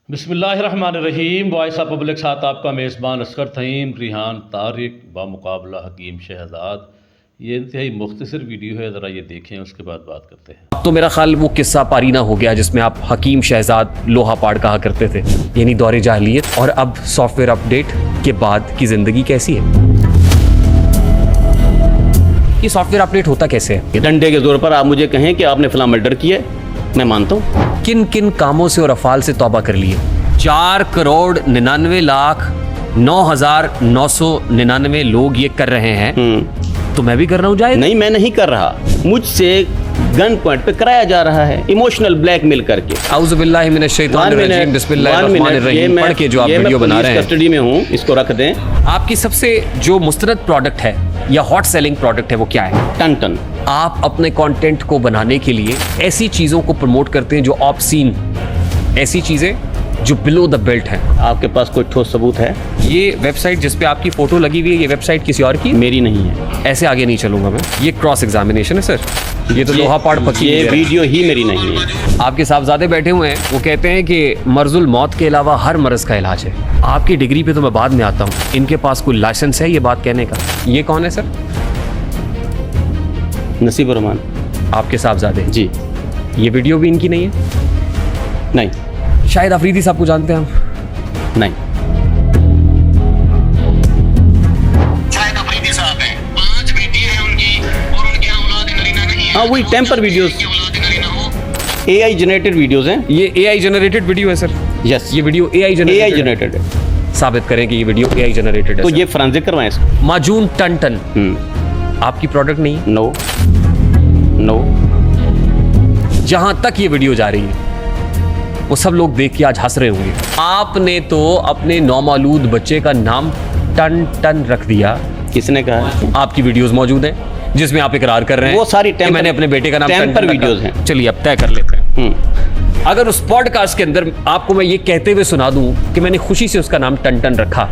बिस्मिल्लाहिर्रहमानिर्रहीम। Voice of public साथ आपका मेज़बान असगर थईम रिहान तारिक बामुकाबला हकीम शहजाद। ये इंतहाई मुख्तसर वीडियो है, ज़रा ये देखें, उसके बाद बात करते हैं। तो मेरा ख्याल वो किस्सा पारीना हो गया जिसमें आप हकीम शहजाद लोहा पाड़ कहा करते थे, यानी दौरे जाहिलियत। और अब सॉफ्टवेयर अपडेट के बाद की ज़िंदगी कैसी है? ये सॉफ्टवेयर अपडेट होता कैसे है? डंडे के जोर पर आप मुझे कहें कि आपने फलां मर्डर किया है, मैं मानता हूँ। किन किन कामों से और अफाल से तौबा कर लिए? 4,99,09,999 लोग ये कर रहे हैं, तो मैं भी कर रहा हूँ जाए? नहीं, मैं नहीं कर रहा। मुझसे गन पॉइंट पे कराया जा रहा है, इमोशनल ब्लैकमेल करके। औज़ुबिल्लाहि मिनश्शैतानिर्रजीम, बिस्मिल्लाहिर्रहमानिर्रहीम पढ़ के जो आप वीडियो बना रहे हैं, कस्टडी में हूँ, इसको रख दें। आपकी सबसे जो मुस्तरद प्रोडक्ट है या हॉट सेलिंग प्रोडक्ट है वो क्या है? टन टन। आप अपने कंटेंट को बनाने के लिए ऐसी चीज़ों को प्रमोट करते हैं जो ऑब्सीन, ऐसी चीज़ें जो बिलो द बेल्ट हैं। आपके पास कोई ठोस सबूत है? ये वेबसाइट जिस पे आपकी फ़ोटो लगी हुई है, ये वेबसाइट किसी और की? मेरी नहीं है। ऐसे आगे नहीं चलूंगा मैं। ये क्रॉस एग्जामिनेशन है सर, ये तो लोहा पाड़ फकीर। ये वीडियो ही मेरी नहीं है। आपके साहबजादे बैठे हुए हैं, वो कहते हैं कि मर्जुल मौत के अलावा हर मर्ज़ का इलाज है। आपकी डिग्री पे तो मैं बाद में आता हूँ, इनके पास कोई लाइसेंस है ये बात कहने का? ये कौन है सर? नसीब रहमान। आपके साहबजादे जी। ये वीडियो भी इनकी नहीं है? नहीं। शायद अफरीदी साहब को जानते हैं हम? नहीं। शायद अफरीदी साहब हैं, 5 बेटी हैं उनकी और उनके यहाँ औलाद नरीना नहीं है। हाँ, वही टेम्पर वीडियोस, औलाद नरीना हो। AI जनरेटेड वीडियोस हैं। ये AI जनरेटेड वीडियो है सर? यस, ये वीडियो AI AI जनरेटेड है। जनरेटेड है। साबित करें कि ये वीडियो AI जनरेटेड है। तो ये फोरेंसिक करवाएं इसको। माजून टन टन आपकी प्रोडक्ट नहीं है? No no. जहां तक ये वीडियो जा रही है वो सब लोग देख के आज हंस रहे होंगे। आपने तो अपने नौमालूद बच्चे का नाम टन टन रख दिया। किसने कहा है? आपकी वीडियोस मौजूद हैं जिसमें आप इकरार कर रहे हैं वो सारी कि मैंने अपने बेटे का नाम टेम्पर टन टन वीडियोस रखा। हैं। चलिए अब तय कर लेते हैं। अगर उस पॉडकास्ट के अंदर आपको मैं ये कहते हुए सुना दूं कि मैंने खुशी से उसका नाम टन टन रखा,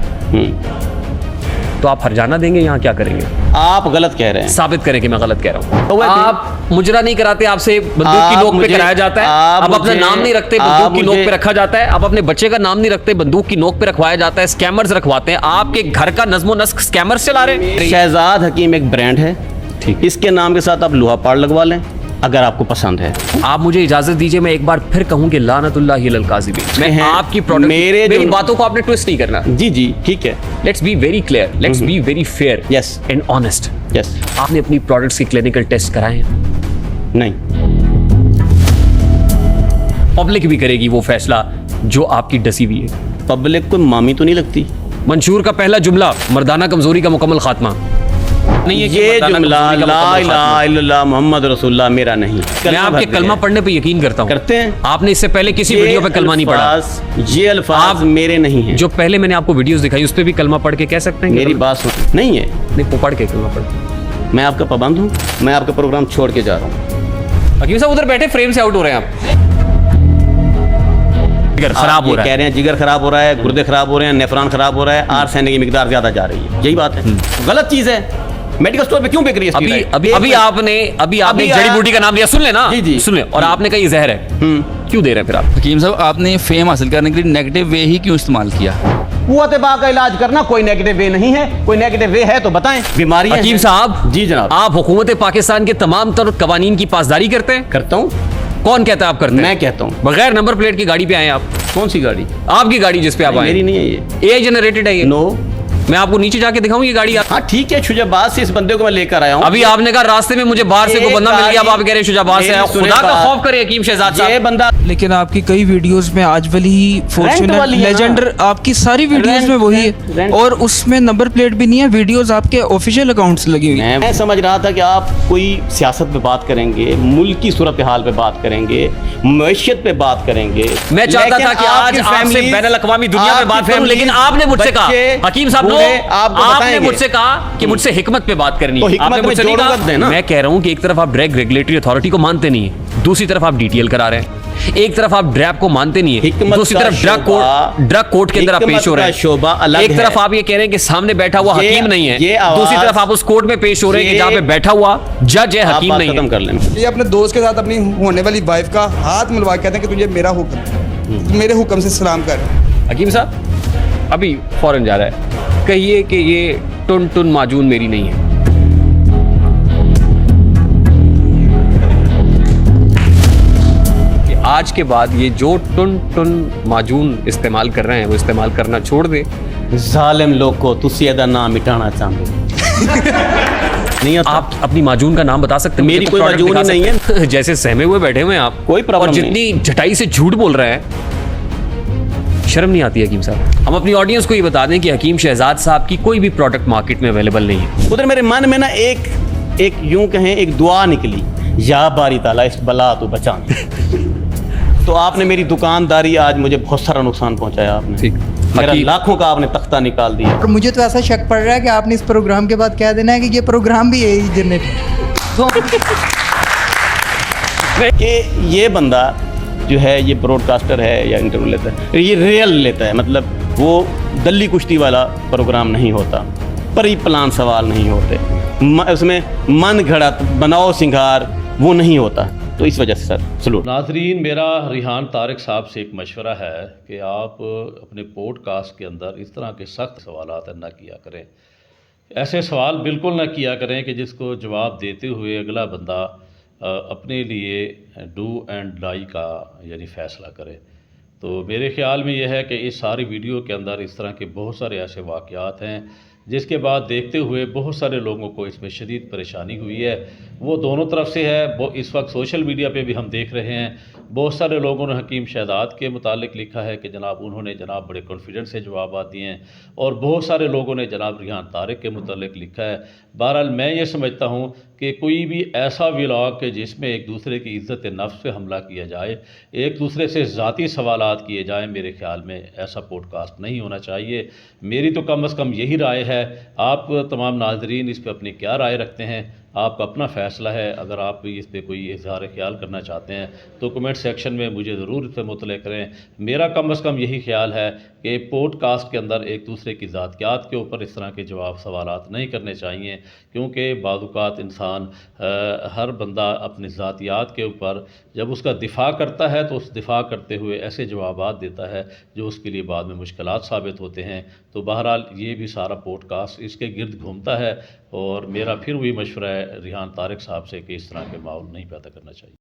तो आप हरजाना देंगे? यहाँ क्या करेंगे? आप गलत कह रहे हैं। साबित करें कि मैं गलत कह रहा हूँ। तो आप मुजरा नहीं कराते, आपसे बंदूक की नोक पे कराया जाता है। आप अपना नाम नहीं रखते, बंदूक की नोक पे रखा जाता है। आप अपने बच्चे का नाम नहीं रखते, बंदूक की नोक पे रखवाया जाता है। स्कैमर्स रखवाते हैं। आपके घर का नज़्मो नस्क स्कैमर्स चला रहे हैं। शहजाद हकीम एक ब्रांड है, ठीक, इसके नाम के साथ आप लोहा पाड़ लगवा लें अगर आपको पसंद है। आप मुझे इजाजत दीजिए, मैं एक बार फिर कहूँ कि लानतुल्लाहि अलल काज़िबीन। मैं आपकी प्रोडक्ट, मेरी बातों को आपने ट्विस्ट नहीं करना। जी जी, ठीक है। Let's be very clear, let's be very fair yes and honest. Yes. आपने अपनी प्रोडक्ट्स की क्लिनिकल टेस्ट कराए हैं? नहीं। पब्लिक भी करेगी वो फैसला जो आपकी डसी हुई है। पब्लिक को मामी तो नहीं लगती। मंशूर का पहला जुमला मर्दाना कमजोरी का मुकम्मल खात्मा नहीं है कि ये मर्दाना जुमला कमजोरी का ला मुकम्मल इलाहा खात्मा। इल्लल्लाह मुहम्मद रसूलुल्लाह मेरा नहीं। मैं आपके कलमा पढ़ने पे यकीन करता हूँ। करते हैं। आपने इससे पहले किसी वीडियो पे कलमा नहीं पढ़ा। ये अल्फाज मेरे नहीं हैं। जो पहले मैंने आपको वीडियोस दिखाई उस पे भी कलमा पढ़ के कह सकते हैं? मेरी बात सुन, नहीं है। नहीं, वो पढ़ के कलमा पढ़। मैं आपका पाबंद हूँ, मैं आपका प्रोग्राम छोड़ के जा रहा हूँ। हकीम साहब उधर बैठे फ्रेम से आउट हो रहे हैं आप। जिगर खराब हो रहा कह है। रहे हैं जिगर खराब हो रहा है, गुर्दे खराब हो रहे हैं, नेफ्रॉन खराब हो रहा है, आर्सेनिक की मिकदार ज्यादा जा रही है। यही बात है। गलत चीज है। मेडिकल स्टोर पे क्यों बिक रही है? अभी आपने जड़ी बूटी का नाम लिया, सुन लेना। जी जी, सुन ले। और आपने कहा ये जहर है, क्यों दे रहे हैं फिर आप? हकीम साहब, आपने फेम हासिल करने के लिए नेगेटिव वे ही क्यों इस्तेमाल किया? कुव्वत बा का इलाज करना कोई नेगेटिव वे नहीं है। कोई नेगेटिव वे है तो बताएं। बीमारी हकीम साहब। जी जनाब। आप हुकूमत पाकिस्तान के तमाम तर कवानीन की पासदारी करते हैं? करता हूँ। कौन कहता है आप करते हैं? मैं कहता हूँ। बगैर नंबर प्लेट की गाड़ी पे आए आप? कौन सी गाड़ी? आपकी गाड़ी जिस पे आप आए। मेरी नहीं है ये। AI जनरेटेड है ये? नो। मैं आपको नीचे जाके दिखाऊं ये गाड़ी? हाँ ठीक है, शुजाबाद से इस बंदे को मैं लेकर आया हूँ। अभी आपने कहा रास्ते में मुझे बाहर से कोई बंदा मिल गया, अब आप कह रहे हैं शुजाबाद से। खुदा का खौफ करे हकीम शहजाद ये साहब। बंदा लेकिन आपकी कई वीडियोस में आज वाली फॉर्च्यूनर वाली है ना? लेजेंडर आपकी सारी वीडियोस में वही है, और उसमें नंबर प्लेट भी नहीं है। वीडियोस आपके ऑफिशियल अकाउंट्स लगी हुई है। मैं समझ रहा था कि आप कोई सियासत पे बात करेंगे, मुल्क की सूरत हाल पे बात करेंगे, मैशियत पे बात करेंगे। मैं चाहता था कि आज आपसे बैनुल अक़वामी दुनिया में बात करूं, लेकिन आपने मुझसे कहा, हकीम साहब नो, आपने मुझसे कहा कि मुझसे हिकमत पे बात करनी है। तो आपने मुझसे नहीं कहा। मैं कह रहा हूं कि एक तरफ आप ड्रग रेगुलेटरी अथॉरिटी को मानते नहीं है, दूसरी तरफ आप DTL करा रहे हैं। एक तरफ आप ड्रैप को मानते नहीं है, दूसरी तरफ ड्रग कोर्ट के अंदर आप पेश हो रहे हैं। शोभा अलग एक तरफ आप ये कह रहे हैं कि सामने बैठा हुआ हकीम नहीं है, दूसरी तरफ आप उस कोर्ट में पेश हो रहे हैं कि जहां पे बैठा हुआ जज है, हकीम नहीं है। खत्म कर लेना। ये अपने दोस्त के साथ अपनी होने वाली वाइफ का हाथ मिलवा के कहते हैं कि तुझे मेरा हुक्म मेरे हुक्म से सलाम कर। हकीम साहब अभी फौरन जा रहा है, कहिए कि ये टुन टुन माजून मेरी नहीं है। कि आज के बाद ये जो टुन टुन माजून इस्तेमाल कर रहे हैं वो इस्तेमाल करना छोड़ दे। जालिम लोग को तुसी एदा नाम मिटाना चाहते नहीं होता। आप अपनी माजून का नाम बता सकते हैं? मेरी मुझे कोई product माजून दिखा ही नहीं सकते हैं? जैसे सहमे हुए बैठे हुए हैं आप, कोई प्रॉब्लम और जितनी झटाई से झूठ बोल रहे हैं, शर्म नहीं आती हकीम साहब? हम अपनी ऑडियंस को ये बता दें कि हकीम शहजाद साहब की कोई भी प्रोडक्ट मार्केट में अवेलेबल नहीं है। उधर मेरे मन में ना एक यूं कहें एक दुआ निकली, या बारी ताला इस बला तो बचा। तो आपने मेरी दुकानदारी आज मुझे बहुत सारा नुकसान पहुंचाया आपने। ठीक। मेरा हकीम- लाखों का आपने तख्ता निकाल दिया। और मुझे तो ऐसा शक पड़ रहा है कि आपने इस प्रोग्राम के बाद कह देना है कि ये प्रोग्राम भी यही जनरेट कि ये बंदा जो है ये ब्रॉडकास्टर है या इंटरव्यू लेता है, ये रियल लेता है, मतलब वो दल्ली कुश्ती वाला प्रोग्राम नहीं होता, परी प्लान सवाल नहीं होते, उसमें मन घड़त बनाओ सिंगार वो नहीं होता। तो इस वजह से सर सलूट। नाजरीन, मेरा रिहान तारिक साहब से एक मशवरा है कि आप अपने पॉडकास्ट के अंदर इस तरह के सख्त सवालात ना किया करें। ऐसे सवाल बिल्कुल ना किया करें कि जिसको जवाब देते हुए अगला बंदा अपने लिए डू एंड डाई का यानी फ़ैसला करे। तो मेरे ख़्याल में यह है कि इस सारी वीडियो के अंदर इस तरह के बहुत सारे ऐसे वाक़यात हैं जिसके बाद देखते हुए बहुत सारे लोगों को इसमें शदीद परेशानी हुई है। वो दोनों तरफ से है। वो इस वक्त सोशल मीडिया पे भी हम देख रहे हैं, बहुत सारे लोगों ने हकीम शहजाद के मुतालिक लिखा है कि जनाब उन्होंने जनाब बड़े कॉन्फिडेंस से जवाब दिए हैं, और बहुत सारे लोगों ने जनाब रिहान तारिक के मुतालिक लिखा है। बहरहाल मैं ये समझता हूँ कि कोई भी ऐसा व्लॉग के जिसमें एक दूसरे की इज़्ज़त नफ्स पे हमला किया जाए, एक दूसरे से ज़ाती सवालात किए जाएँ, मेरे ख़्याल में ऐसा पॉडकास्ट नहीं होना चाहिए। मेरी तो कम अज़ कम यही राय है। आप तमाम नाजरीन इस पर अपनी क्या राय रखते हैं? आपका अपना फ़ैसला है। अगर आप इस पर कोई इजहार ख्याल करना चाहते हैं तो कमेंट सेक्शन में मुझे ज़रूर इस पर मुतले करें। मेरा कम अज़ कम यही ख्याल है कि पॉडकास्ट के अंदर एक दूसरे की ज़ातियात के ऊपर इस तरह के जवाब सवालात नहीं करने चाहिए, क्योंकि बाज़-औक़ात इंसान हर बंदा अपनी ज़ातियात के ऊपर जब उसका दिफ़ा करता है तो उस दिफ़ा करते हुए ऐसे जवाबात देता है जो उसके लिए बाद में मुश्किलात साबित होते हैं। तो बहरहाल ये भी सारा पॉडकास्ट इसके गिर्द घूमता है, और मेरा फिर वही मशवरा है रिहान तारिक साहब से कि इस तरह के माहौल नहीं पैदा करना चाहिए।